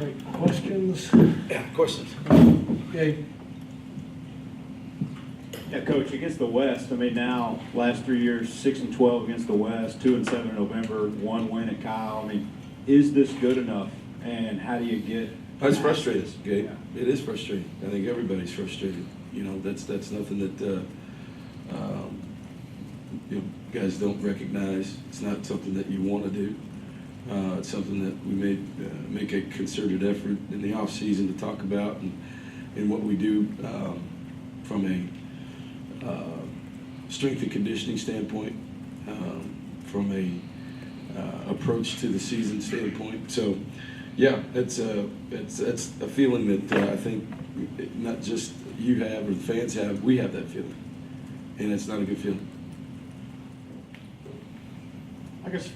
Right, questions? Yeah, questions. Okay. Yeah, Coach, against the West, I mean, now, last 3 years, 6-12 against the West, 2-7 in November, 1 win at Kyle. I mean, is this good enough? And how do you get? It's frustrating, Gabe. Yeah. It is frustrating. I think everybody's frustrated. You know, that's nothing that you know, guys don't recognize. It's not something that you want to do. It's something that we make a concerted effort in the off season to talk about and what we do from a strength and conditioning standpoint, from a approach to the season standpoint. So, yeah, it's a feeling that I think not just you have or the fans have. We have that feeling, and it's not a good feeling. I guess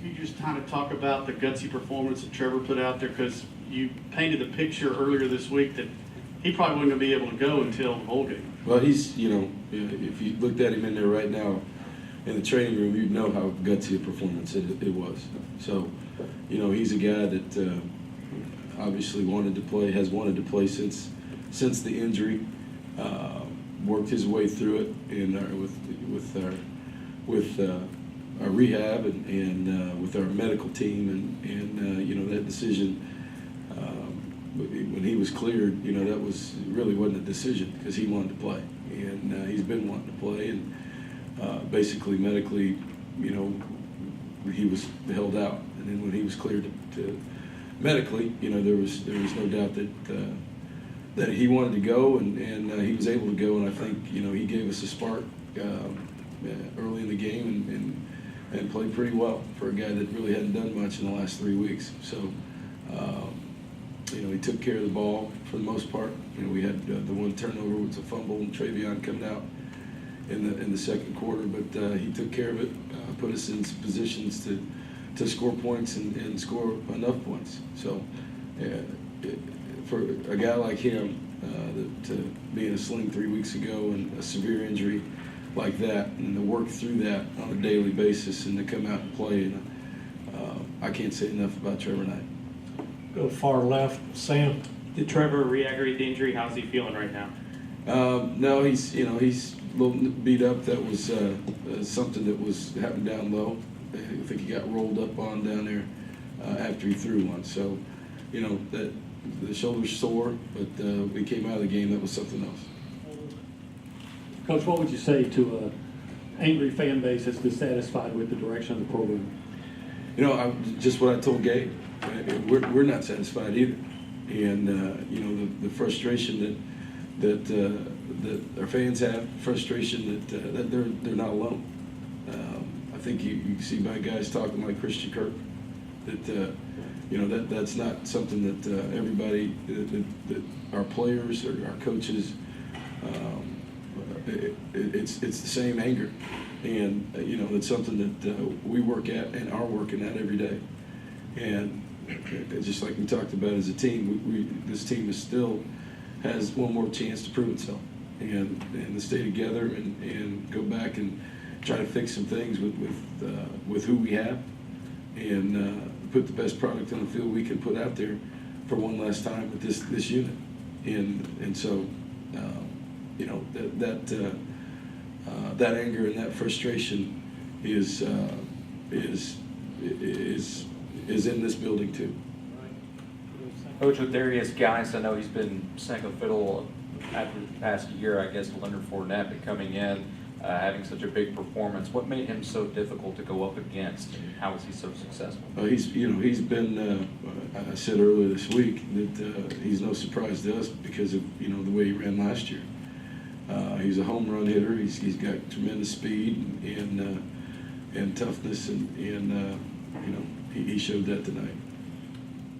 you just kind of talk about the gutsy performance that Trevor put out there, because you painted a picture earlier this week that he probably wasn't going to be able to go until the bowl game. Well, he's, you know, if you looked at him in there right now in the training room, you'd know how gutsy a performance it was. So, you know, he's a guy that obviously wanted to play, has wanted to play since the injury, worked his way through it with our rehab and with our medical team, and you know, that decision when he was cleared, you know, that was really wasn't a decision because he wanted to play, and he's been wanting to play, and basically medically, you know, he was held out, and then when he was cleared to medically, you know, there was no doubt that he wanted to go, and he was able to go, and I think, you know, he gave us a spark early in the game and played pretty well for a guy that really hadn't done much in the last 3 weeks. So, you know, he took care of the ball for the most part. You know, we had the one turnover was a fumble and Travion coming out in the second quarter, but he took care of it, put us in positions to score points and score enough points. So, for a guy like him to be in a sling 3 weeks ago and a severe injury like that, and to work through that on a daily basis and to come out and play, and I can't say enough about Trevor Knight. Go far left, Sam. Did Trevor re-aggravate the injury? How's he feeling right now? No, he's a little beat up. That was something that was happened down low. I think he got rolled up on down there after he threw one. So, you know, that the shoulder's sore, but we came out of the game. That was something else. Coach, what would you say to an angry fan base that's dissatisfied with the direction of the program? You know, just what I told Gabe. We're not satisfied either, and you know, the frustration that our fans have, frustration that they're not alone. I think you see by guys talking like Christian Kirk that you know, that's not something that everybody that our players or our coaches. It's the same anger, and you know, it's something that we work at and are working at every day. And just like we talked about as a team, this team still has one more chance to prove itself, and to stay together and go back and try to fix some things with who we have, and put the best product on the field we can put out there for one last time with this unit, and so. You know, that anger and that frustration is in this building too. Coach, with Darius Geis, I know he's been second fiddle after the past year, I guess, to Leonard Fournette coming in, having such a big performance. What made him so difficult to go up against, and how was he so successful? He's been. I said earlier this week that he's no surprise to us because of, you know, the way he ran last year. He's a home run hitter. He's got tremendous speed and toughness, and you know, he showed that tonight.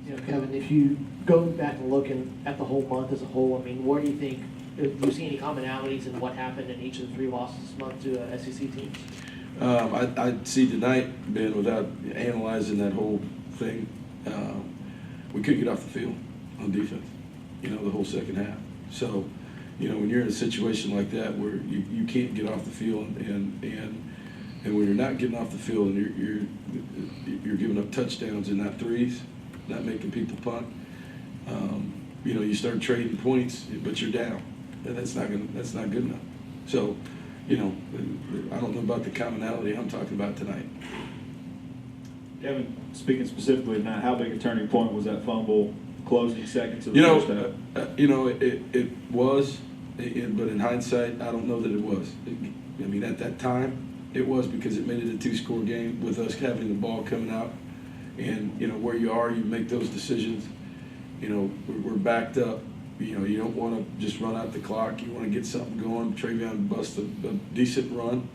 You know, Kevin, if you go back and look at the whole month as a whole, I mean, where do you think, do you see any commonalities in what happened in each of the 3 losses this month to SEC teams? I see tonight, Ben, without analyzing that whole thing, we couldn't get off the field on defense, you know, the whole second half. So, you know, when you're in a situation like that where you can't get off the field, and when you're not getting off the field and you're giving up touchdowns and not threes, not making people punt, You know, you start trading points, but you're down, and that's not good enough. So, you know, I don't know about the commonality I'm talking about tonight. Kevin, speaking specifically of that, how big a turning point was that fumble closing seconds of the You first half? know, it was, but in hindsight, I don't know that it was. I mean, at that time, it was because it made it a two-score game with us having the ball coming out. And, you know, where you are, you make those decisions. You know, we're backed up. You know, you don't want to just run out the clock. You want to get something going. Travion busts a decent run.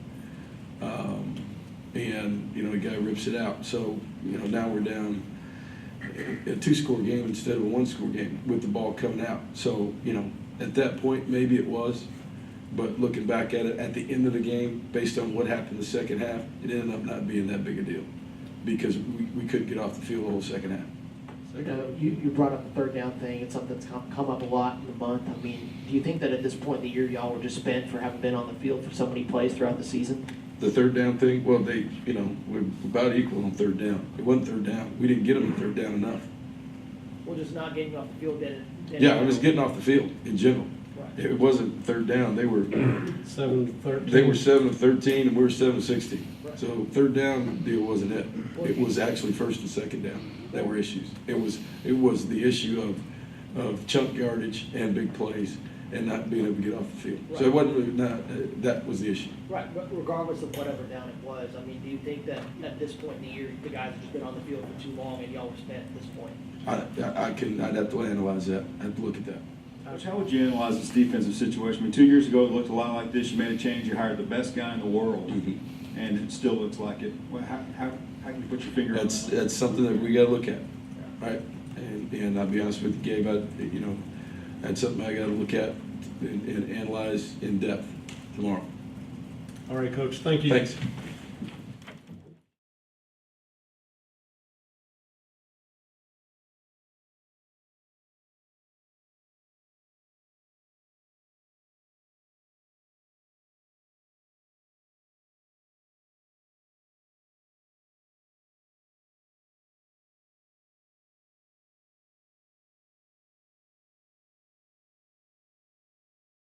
And, you know, the guy rips it out. So, you know, now we're down a two-score game instead of a one-score game with the ball coming out. So, you know, at that point, maybe it was. But looking back at it, at the end of the game, based on what happened the second half, it ended up not being that big a deal because we couldn't get off the field the whole second half. You know, you brought up the third down thing. It's something that's come up a lot in the month. I mean, do you think that at this point in the year, y'all were just spent for having been on the field for so many plays throughout the season? The third down thing, well, you know, we're about equal on third down. It wasn't third down. We didn't get them on third down enough. Well, just not getting off the field then. Yeah, I was getting off the field in general. Right. It wasn't third down. They were 7-13. They were 7 of 13, and we were 7 of 60. Right. So third down deal wasn't it. It was actually first and second down that were issues. It was the issue of chunk yardage and big plays and not being able to get off the field. So it wasn't really that was the issue. Right, but regardless of whatever down it was, I mean, do you think that at this point in the year, the guys have just been on the field for too long and y'all were spent at this point? I'd have to analyze that. I'd have to look at that. Coach, how would you analyze this defensive situation? I mean, 2 years ago, it looked a lot like this. You made a change. You hired the best guy in the world, and it still looks like it. Well, how can you put your finger on that? That's something that we got to look at, right? And I'll be honest with you, Gabe, you know, that's something I got to look at and analyze in depth tomorrow. All right, Coach, thank you. Thanks.